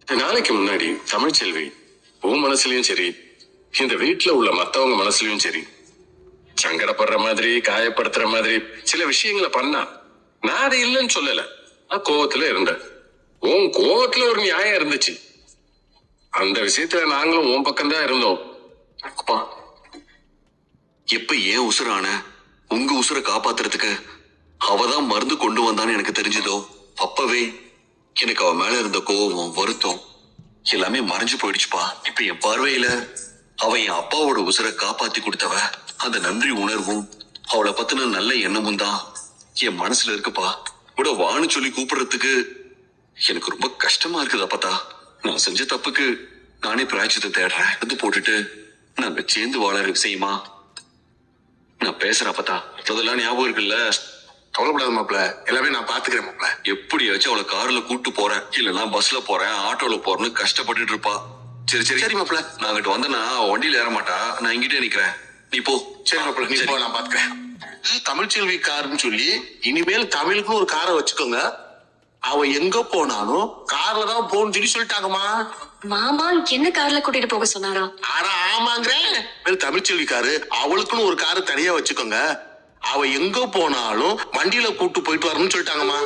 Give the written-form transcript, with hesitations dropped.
நாளைக்கு முன்னாடி தமிழ்ச்செல்வி உன் மனசுலயும் சரி, இந்த வீட்டுல உள்ள மத்தவங்க மனசுலயும் சரி, சங்கடப்படுற மாதிரி காயப்படுத்துற மாதிரி சில விஷயங்களை பண்ணா நான் அதை இல்லைன்னு சொல்லல. நான் கோவத்துல இருந்தேன். உன் கோவத்துல ஒரு நியாயம் இருந்துச்சு. அந்த விஷயத்துல நாங்களும் உன் பக்கம்தான் இருந்தோம். அப்பா, எப்ப ஏன் உசுரான உங்க உசுரை காப்பாத்துறதுக்கு அவதான் மருந்து கொண்டு வந்தான்னு எனக்கு தெரிஞ்சதோ அப்பவே எனக்கு அவ மேல இருந்த கோவம், வருத்தம் எல்லாமே மறைஞ்சு போயிடுச்சுப்பா. இப்ப என் பார்வையில அவ என் அப்பாவோட உசுரை காப்பாத்தி கொடுத்தவ. அந்த நன்றி உணர்வும் அவளை பத்தின நல்ல எண்ணமும் தான் என் மனசுல இருக்குப்பா. கூட வான்னு சொல்லி கூப்பிடுறதுக்கு எனக்கு ரொம்ப கஷ்டமா இருக்குது அப்பத்தா. நான் செஞ்ச தப்புக்கு நானே பிராய்ச்சித்தை தேடுறேன். அது போட்டுட்டு நாங்க சேர்ந்து வாழற விஷயமா நான் பேசுறேன் அப்பத்தா. அதெல்லாம் ஞாபகம் இருக்குல்ல? கவலைப்படாத மாப்பிள, எல்லாமே நான் பாத்துக்கிறேன் மாப்பிள. எப்படியாச்சும் அவளை கார்ல கூட்டு போறேன், இல்லன்னா பஸ்ல போறேன், ஆட்டோல போறேன்னு கஷ்டப்பட்டுட்டு இருப்பா. சரி சரி சரி மாப்பிள, நான் அங்கிட்டு வந்தேன்னா வண்டியில ஏற மாட்டா. நான் இங்கிட்டே நிக்கிறேன், நீ போ. சரி மாப்பிள, நீ போ, நான் பாத்துக்கிறேன். தமிழ்ச்செல்வி காருன்னு சொல்லி இனிமேல் தமிழுக்குன்னு ஒரு காரை வச்சுக்கோங்க. அவ எங்க போனாலும் கார்ல தான் போன்னு சொல்லி சொல்லிட்டாங்கம்மா. மாமா என்ன கார்ல கூட்டிட்டு போக சொன்னாரா? ஆனா ஆமாங்கிறேன். தமிழ்ச்செல்வி காரு அவளுக்குன்னு ஒரு காரு தனியா வச்சுக்கோங்க. அவ எங்க போனாலும் வண்டியில கூட்டு போயிட்டு வரணும்னு சொல்லிட்டாங்கம்மா.